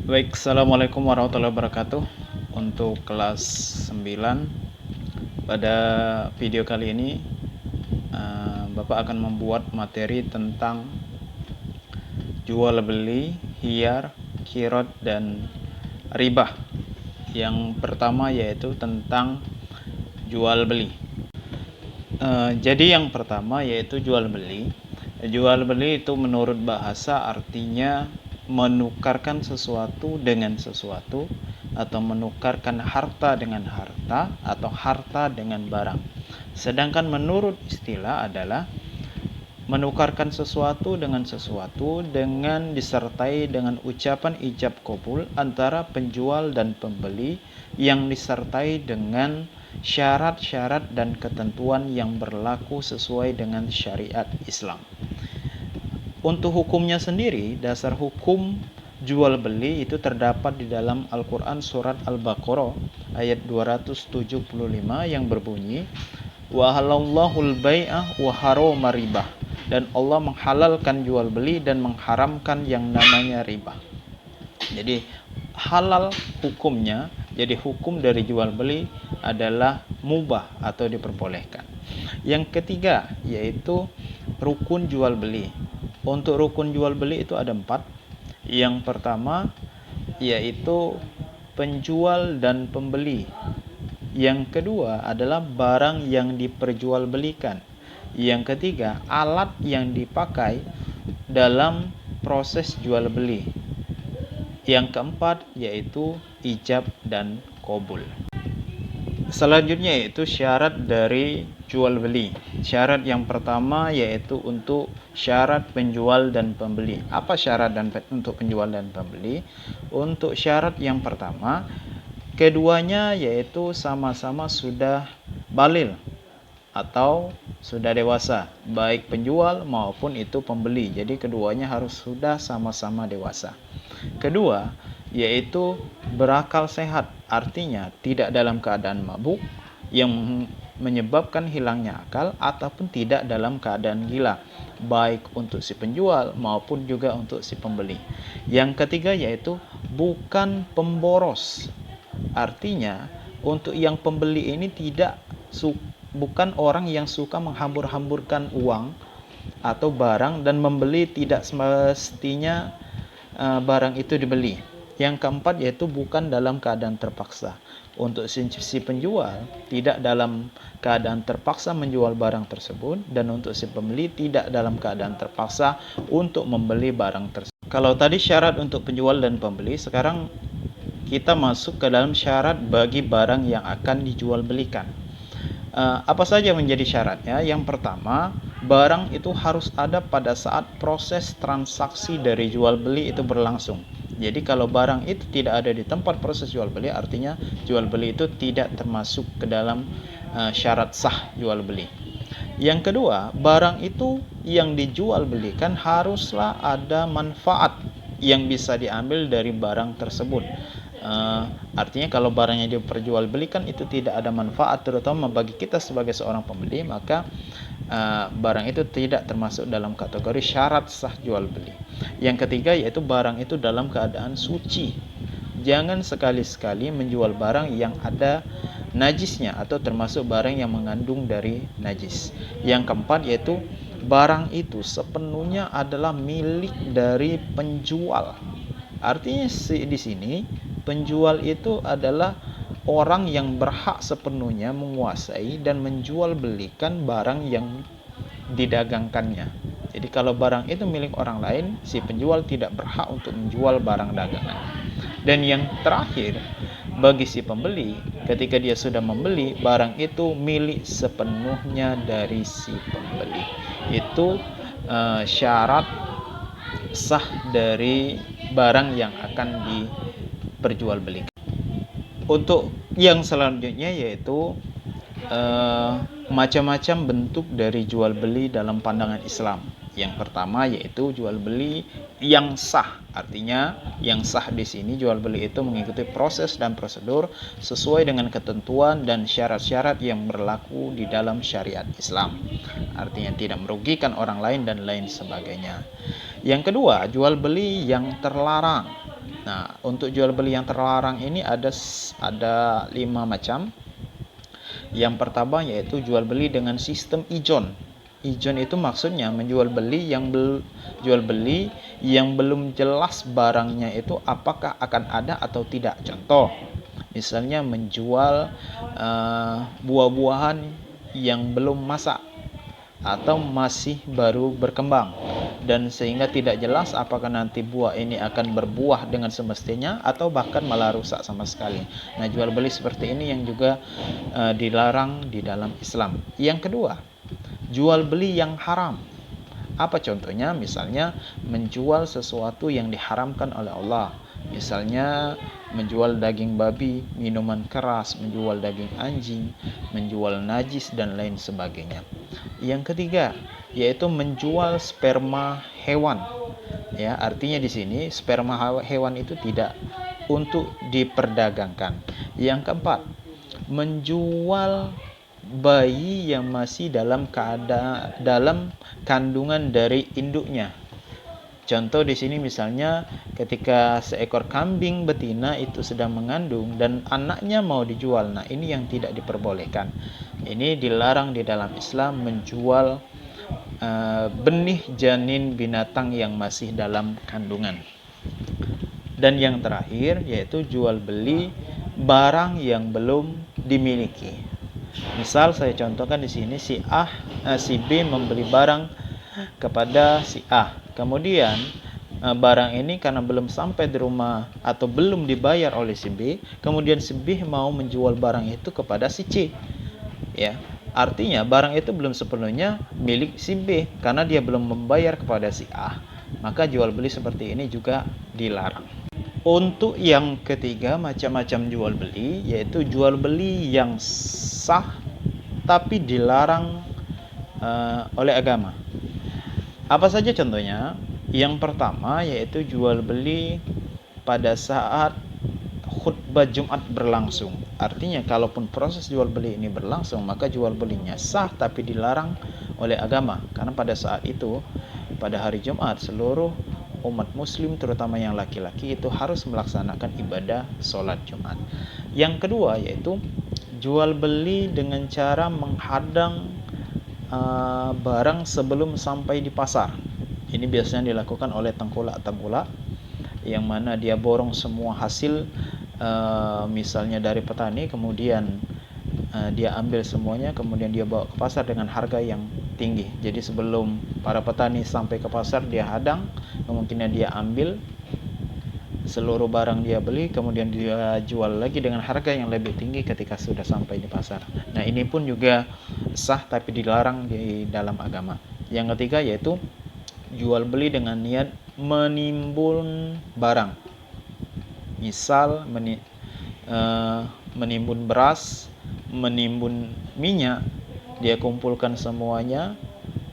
Baik, Assalamualaikum warahmatullahi wabarakatuh. Untuk kelas 9, pada video kali ini Bapak akan membuat materi tentang jual beli, hiyar, kirot, dan ribah. Yang pertama yaitu tentang jual beli. Jadi yang pertama yaitu jual beli. Jual beli itu menurut bahasa artinya menukarkan sesuatu dengan sesuatu, atau menukarkan harta dengan harta, atau harta dengan barang. Sedangkan menurut istilah adalah menukarkan sesuatu dengan sesuatu dengan disertai dengan ucapan ijab kabul antara penjual dan pembeli, yang disertai dengan syarat-syarat dan ketentuan yang berlaku sesuai dengan syariat Islam. Untuk hukumnya sendiri, dasar hukum jual beli itu terdapat di dalam Al-Quran surat Al-Baqarah ayat 275 yang berbunyi, wa halallahul bai'ah wa harama ribah, dan Allah menghalalkan jual beli dan mengharamkan yang namanya riba. Jadi halal hukumnya, jadi hukum dari jual beli adalah mubah atau diperbolehkan. Yang ketiga yaitu rukun jual beli. Untuk rukun jual beli itu ada 4. Yang pertama yaitu penjual dan pembeli. Yang kedua adalah barang yang diperjualbelikan. Yang ketiga, alat yang dipakai dalam proses jual beli. Yang keempat yaitu ijab dan qabul. Selanjutnya yaitu syarat dari jual beli. Syarat yang pertama yaitu untuk syarat penjual dan pembeli. Apa syarat untuk penjual dan pembeli? Untuk syarat yang pertama, keduanya yaitu sama-sama sudah baligh atau sudah dewasa, baik penjual maupun itu pembeli. Jadi keduanya harus sudah sama-sama dewasa. Kedua yaitu berakal sehat, artinya tidak dalam keadaan mabuk yang menyebabkan hilangnya akal, ataupun tidak dalam keadaan gila, baik untuk si penjual maupun juga untuk si pembeli. Yang ketiga yaitu bukan pemboros, artinya untuk yang pembeli ini bukan orang yang suka menghambur-hamburkan uang atau barang, dan membeli tidak semestinya barang itu dibeli. Yang keempat yaitu bukan dalam keadaan terpaksa. Untuk si penjual tidak dalam keadaan terpaksa menjual barang tersebut, dan untuk si pembeli tidak dalam keadaan terpaksa untuk membeli barang tersebut. Kalau tadi syarat untuk penjual dan pembeli, sekarang kita masuk ke dalam syarat bagi barang yang akan dijual belikan. Apa saja menjadi syaratnya? Yang pertama, barang itu harus ada pada saat proses transaksi dari jual beli itu berlangsung. Jadi kalau barang itu tidak ada di tempat proses jual beli, artinya jual beli itu tidak termasuk ke dalam syarat sah jual beli. Yang kedua, barang itu yang dijual belikan haruslah ada manfaat yang bisa diambil dari barang tersebut. Artinya kalau barangnya diperjualbelikan itu tidak ada manfaat, terutama bagi kita sebagai seorang pembeli, maka barang itu tidak termasuk dalam kategori syarat sah jual beli. Yang ketiga yaitu barang itu dalam keadaan suci. Jangan sekali-sekali menjual barang yang ada najisnya atau termasuk barang yang mengandung dari najis. Yang keempat yaitu barang itu sepenuhnya adalah milik dari penjual. Artinya di sini penjual itu adalah orang yang berhak sepenuhnya menguasai dan menjual belikan barang yang didagangkannya. Jadi kalau barang itu milik orang lain, si penjual tidak berhak untuk menjual barang dagangan. Dan yang terakhir, bagi si pembeli, ketika dia sudah membeli, barang itu milik sepenuhnya dari si pembeli. Itu syarat sah dari barang yang akan diperjualbelikan. Untuk yang selanjutnya yaitu macam-macam bentuk dari jual beli dalam pandangan Islam. Yang pertama yaitu jual beli yang sah. Artinya yang sah di sini jual beli itu mengikuti proses dan prosedur sesuai dengan ketentuan dan syarat-syarat yang berlaku di dalam syariat Islam. Artinya tidak merugikan orang lain dan lain sebagainya. Yang kedua, jual beli yang terlarang. Nah, untuk jual beli yang terlarang ini ada 5 macam. Yang pertama yaitu jual beli dengan sistem ijon. Ijon itu maksudnya menjual beli yang belum jelas barangnya itu apakah akan ada atau tidak. Contoh, misalnya menjual buah-buahan yang belum masak atau masih baru berkembang, dan sehingga tidak jelas apakah nanti buah ini akan berbuah dengan semestinya atau bahkan malah rusak sama sekali. Nah, jual beli seperti ini yang juga dilarang di dalam Islam. Yang kedua, jual beli yang haram. Apa contohnya? Misalnya menjual sesuatu yang diharamkan oleh Allah. Misalnya menjual daging babi, minuman keras, menjual daging anjing, menjual najis dan lain sebagainya. Yang ketiga yaitu menjual sperma hewan. Ya, artinya di sini sperma hewan itu tidak untuk diperdagangkan. Yang keempat, menjual bayi yang masih dalam kandungan dari induknya. Contoh di sini misalnya ketika seekor kambing betina itu sedang mengandung dan anaknya mau dijual. Nah, ini yang tidak diperbolehkan. Ini dilarang di dalam Islam menjual benih janin binatang yang masih dalam kandungan. Dan yang terakhir yaitu jual beli barang yang belum dimiliki. Misal saya contohkan di sini si B membeli barang kepada si A. Kemudian barang ini karena belum sampai di rumah atau belum dibayar oleh si B, kemudian si B mau menjual barang itu kepada si C. Ya, artinya barang itu belum sepenuhnya milik si B karena dia belum membayar kepada si A. Maka jual beli seperti ini juga dilarang. Untuk yang ketiga macam-macam jual beli yaitu jual beli yang sah tapi dilarang oleh agama. Apa saja contohnya? Yang pertama yaitu jual beli pada saat khutbah Jumat berlangsung. Artinya kalaupun proses jual beli ini berlangsung, maka jual belinya sah tapi dilarang oleh agama. Karena pada saat itu, pada hari Jumat, seluruh umat muslim terutama yang laki-laki itu harus melaksanakan ibadah sholat Jumat. Yang kedua yaitu jual beli dengan cara menghadang barang sebelum sampai di pasar. Ini biasanya dilakukan oleh tengkulak-tengkulak yang mana dia borong semua hasil misalnya dari petani, kemudian dia ambil semuanya, kemudian dia bawa ke pasar dengan harga yang tinggi. Jadi sebelum para petani sampai ke pasar dia hadang, kemungkinan dia ambil seluruh barang dia beli, kemudian dia jual lagi dengan harga yang lebih tinggi ketika sudah sampai di pasar. Nah, ini pun juga sah tapi dilarang di dalam agama. Yang ketiga yaitu jual beli dengan niat menimbun barang. Misal menimbun beras, menimbun minyak, dia kumpulkan semuanya,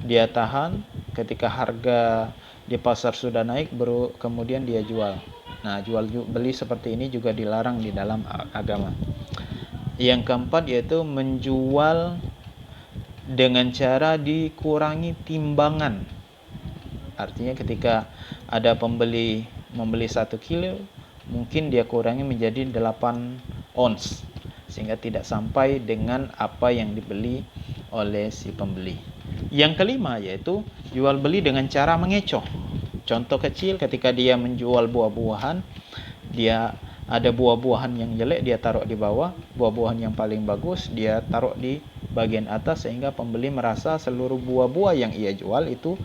dia tahan, ketika harga di pasar sudah naik baru kemudian dia jual. Nah, jual beli seperti ini juga dilarang di dalam agama. Yang keempat yaitu menjual dengan cara dikurangi timbangan. Artinya ketika ada pembeli membeli 1 kilo, mungkin dia kurangi menjadi 8 ons sehingga tidak sampai dengan apa yang dibeli oleh si pembeli. Yang kelima yaitu jual beli dengan cara mengecoh. Contoh kecil, ketika dia menjual buah-buahan, dia ada buah-buahan yang jelek dia taruh di bawah, buah-buahan yang paling bagus dia taruh di bagian atas, sehingga pembeli merasa seluruh buah-buah yang ia jual itu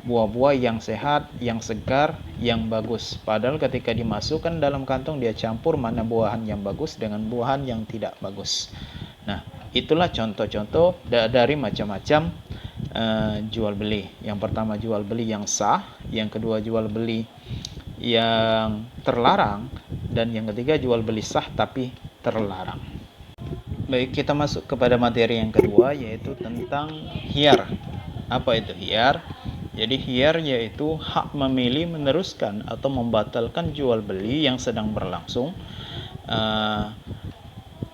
buah-buah yang sehat, yang segar, yang bagus. Padahal ketika dimasukkan dalam kantong dia campur mana buahan yang bagus dengan buahan yang tidak bagus. Nah, itulah contoh-contoh dari macam-macam jual beli. Yang pertama jual beli yang sah, yang kedua jual beli yang terlarang, dan yang ketiga jual beli sah tapi terlarang. Baik, kita masuk kepada materi yang kedua yaitu tentang khiyar. Apa itu khiyar? Jadi khiyar yaitu hak memilih, meneruskan atau membatalkan jual beli yang sedang berlangsung.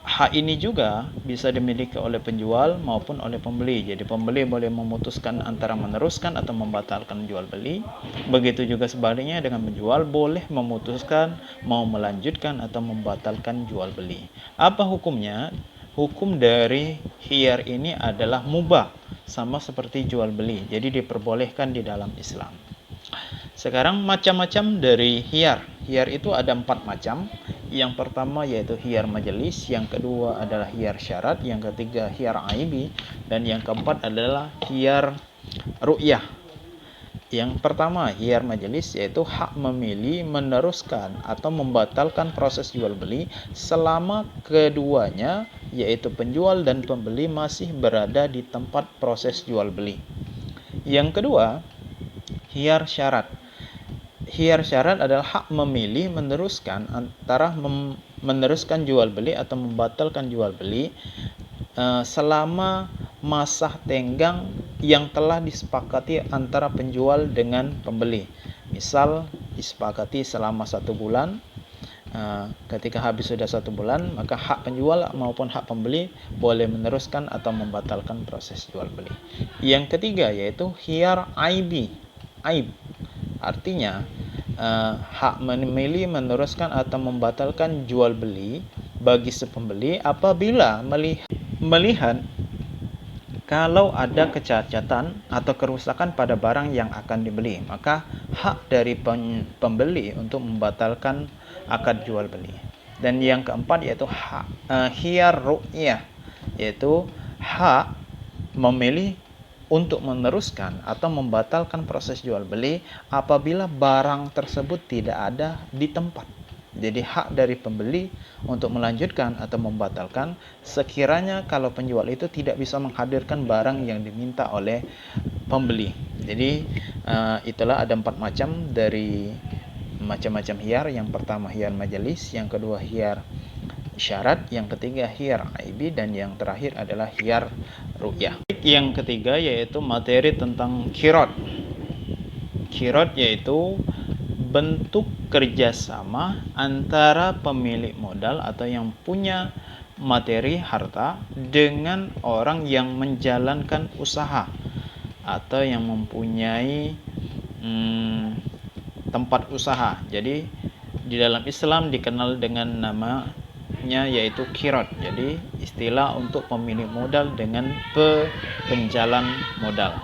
Hak hak ini juga bisa dimiliki oleh penjual maupun oleh pembeli. Jadi pembeli boleh memutuskan antara meneruskan atau membatalkan jual beli. Begitu juga sebaliknya dengan penjual boleh memutuskan mau melanjutkan atau membatalkan jual beli. Apa hukumnya? Hukum dari khiyar ini adalah mubah, sama seperti jual beli. Jadi diperbolehkan di dalam Islam. Sekarang macam-macam dari khiyar. Khiyar itu ada 4 macam. Yang pertama yaitu khiyar majelis, yang kedua adalah khiyar syarat, yang ketiga khiyar aibi, dan yang keempat adalah khiyar ru'yah. Yang pertama khiyar majelis yaitu hak memilih, meneruskan atau membatalkan proses jual beli selama keduanya yaitu penjual dan pembeli masih berada di tempat proses jual beli. Yang kedua khiyar syarat. Khiyar syarat adalah hak memilih meneruskan antara meneruskan jual beli atau membatalkan jual beli selama masa tenggang yang telah disepakati antara penjual dengan pembeli. Misal disepakati selama 1 bulan. Ketika habis sudah 1 bulan, maka hak penjual maupun hak pembeli boleh meneruskan atau membatalkan proses jual beli. Yang ketiga yaitu khiyar aibi. Aib artinya hak memilih meneruskan atau membatalkan jual beli bagi si pembeli apabila melihat kalau ada kecacatan atau kerusakan pada barang yang akan dibeli, maka hak dari pembeli untuk membatalkan akad jual beli. Dan yang keempat yaitu khiyar ru'yah, yaitu hak memilih untuk meneruskan atau membatalkan proses jual beli apabila barang tersebut tidak ada di tempat. Jadi hak dari pembeli untuk melanjutkan atau membatalkan sekiranya kalau penjual itu tidak bisa menghadirkan barang yang diminta oleh pembeli. Jadi itulah ada 4 macam dari macam-macam khiyar. Yang pertama khiyar majelis, yang kedua khiyar syarat, yang ketiga khiyar aibi, dan yang terakhir adalah khiyar ru'yah. Yang ketiga yaitu materi tentang kirot. Kirot yaitu bentuk kerjasama antara pemilik modal atau yang punya materi harta dengan orang yang menjalankan usaha atau yang mempunyai tempat usaha. Jadi di dalam Islam dikenal dengan namanya yaitu kirot. Jadi istilah untuk pemilik modal dengan penjalan modal.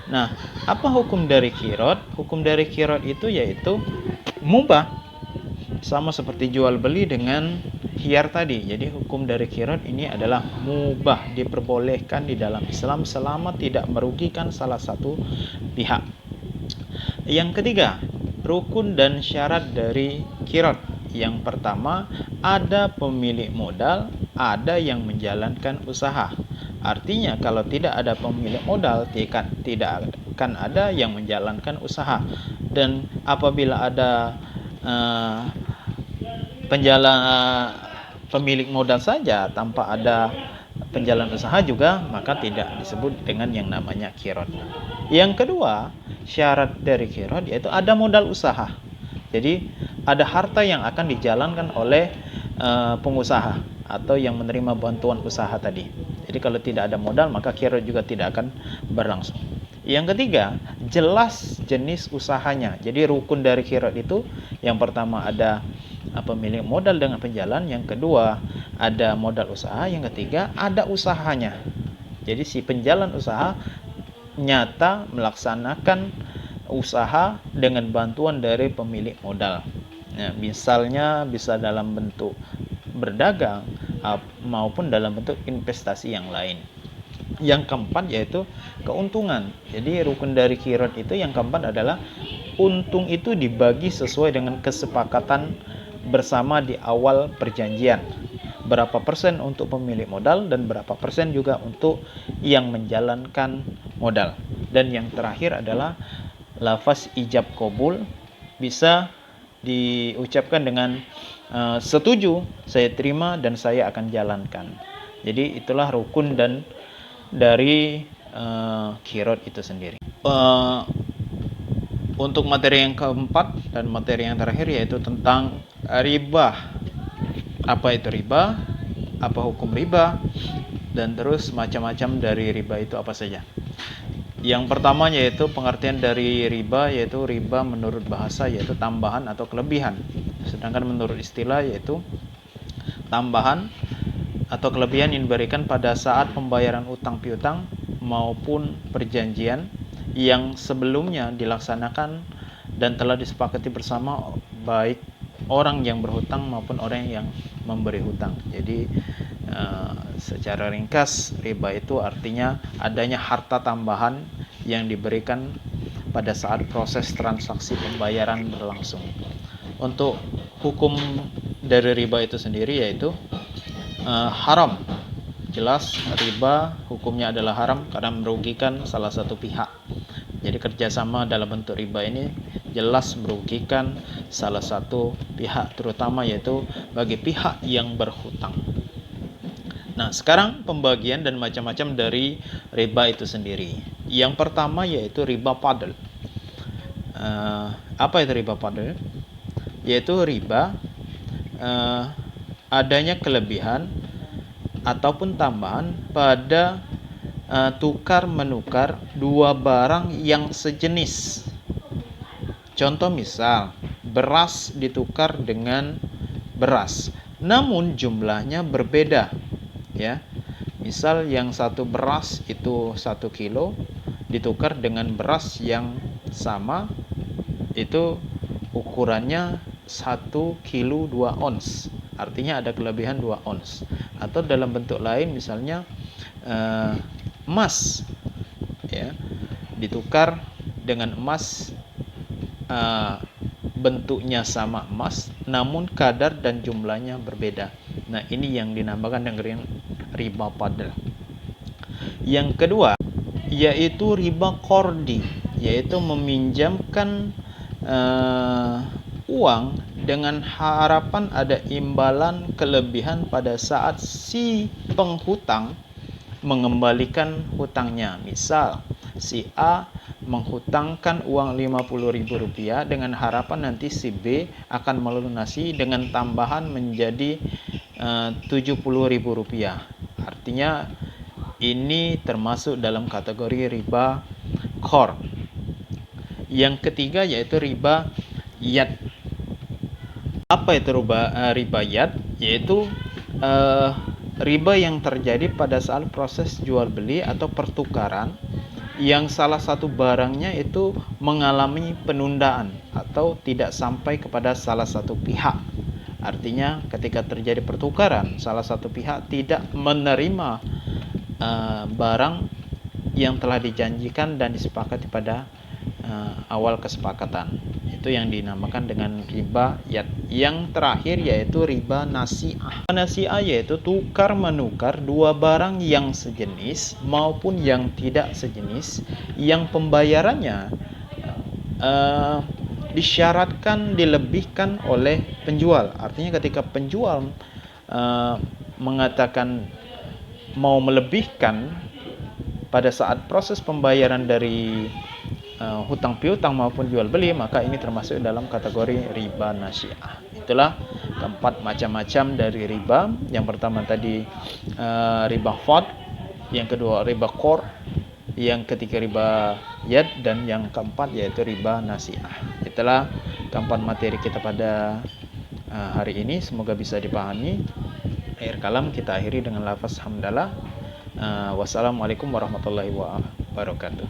Nah, apa hukum dari kirot? Hukum dari kirot itu yaitu mubah, sama seperti jual beli dengan khiyar tadi. Jadi hukum dari kirot ini adalah mubah, diperbolehkan di dalam Islam selama tidak merugikan salah satu pihak. Yang ketiga, rukun dan syarat dari kirot. Yang pertama, ada pemilik modal, ada yang menjalankan usaha. Artinya kalau tidak ada pemilik modal, tidak akan ada yang menjalankan usaha. Dan apabila ada pemilik modal saja tanpa ada penjalan usaha juga, maka tidak disebut dengan yang namanya kirot. Yang kedua, syarat dari kirot yaitu ada modal usaha. Jadi ada harta yang akan dijalankan oleh pengusaha atau yang menerima bantuan usaha tadi. Jadi kalau tidak ada modal, maka kirot juga tidak akan berlangsung. Yang ketiga, jelas jenis usahanya. Jadi rukun dari kirot itu yang pertama ada pemilik modal dengan penjalan, yang kedua ada modal usaha, yang ketiga ada usahanya. Jadi si penjalan usaha nyata melaksanakan usaha dengan bantuan dari pemilik modal. Nah, misalnya bisa dalam bentuk berdagang maupun dalam bentuk investasi yang lain. Yang keempat yaitu keuntungan. Jadi rukun dari kirot itu yang keempat adalah untung itu dibagi sesuai dengan kesepakatan bersama di awal perjanjian. Berapa persen untuk pemilik modal dan berapa persen juga untuk yang menjalankan modal. Dan yang terakhir adalah lafaz ijab qabul, bisa diucapkan dengan setuju, saya terima dan saya akan jalankan. Jadi itulah rukun dan dari kirot itu sendiri. Untuk materi yang keempat dan materi yang terakhir yaitu tentang riba. Apa itu riba? apa hukum riba, dan terus macam-macam dari riba itu apa saja. Yang pertama yaitu pengertian dari riba, yaitu riba menurut bahasa yaitu tambahan atau kelebihan. Sedangkan menurut istilah yaitu tambahan atau kelebihan yang diberikan pada saat pembayaran utang piutang maupun perjanjian yang sebelumnya dilaksanakan dan telah disepakati bersama baik orang yang berhutang maupun orang yang memberi hutang. Jadi secara ringkas, riba itu artinya adanya harta tambahan yang diberikan pada saat proses transaksi pembayaran berlangsung. Untuk hukum dari riba itu sendiri yaitu haram. Jelas riba hukumnya adalah haram karena merugikan salah satu pihak. Jadi kerjasama dalam bentuk riba ini jelas merugikan salah satu pihak, terutama yaitu bagi pihak yang berhutang. Nah, sekarang pembagian dan macam-macam dari riba itu sendiri. Yang pertama yaitu riba fadl. Apa itu riba fadl? Yaitu riba adanya kelebihan ataupun tambahan pada tukar menukar dua barang yang sejenis. Contoh misal, beras ditukar dengan beras, namun jumlahnya berbeda. Ya, misal yang satu beras itu 1 kilo ditukar dengan beras yang sama itu ukurannya 1 kilo 2 ons, artinya ada kelebihan 2 ons. Atau dalam bentuk lain misalnya emas, ya, ditukar dengan emas, bentuknya sama emas namun kadar dan jumlahnya berbeda. Nah, ini yang dinamakan dengan riba fadl. Yang kedua yaitu riba qardi, yaitu meminjamkan uang dengan harapan ada imbalan kelebihan pada saat si penghutang mengembalikan hutangnya. Misal si A menghutangkan uang Rp50.000 dengan harapan nanti si B akan melunasi dengan tambahan menjadi Rp70.000. Artinya ini termasuk dalam kategori riba qard. Yang ketiga yaitu riba yad. Apa itu riba yad? Yaitu riba yang terjadi pada saat proses jual beli atau pertukaran yang salah satu barangnya itu mengalami penundaan atau tidak sampai kepada salah satu pihak. Artinya ketika terjadi pertukaran, salah satu pihak tidak menerima barang yang telah dijanjikan dan disepakati pada awal kesepakatan. Itu yang dinamakan dengan riba yad. Yang terakhir yaitu riba nasi'ah. Nasi'ah yaitu tukar menukar dua barang yang sejenis maupun yang tidak sejenis yang pembayarannya disyaratkan dilebihkan oleh penjual. Artinya ketika penjual mengatakan mau melebihkan pada saat proses pembayaran dari hutang piutang maupun jual beli, maka ini termasuk dalam kategori riba nasi'ah. Itulah keempat macam-macam dari riba. Yang pertama tadi riba fadl, yang kedua riba qard, yang ketiga riba yad, dan yang keempat yaitu riba nasi'ah. Itulah keempat materi kita pada hari ini, semoga bisa dipahami. Akhir kalam kita akhiri dengan lafaz hamdalah. Wassalamualaikum warahmatullahi wabarakatuh.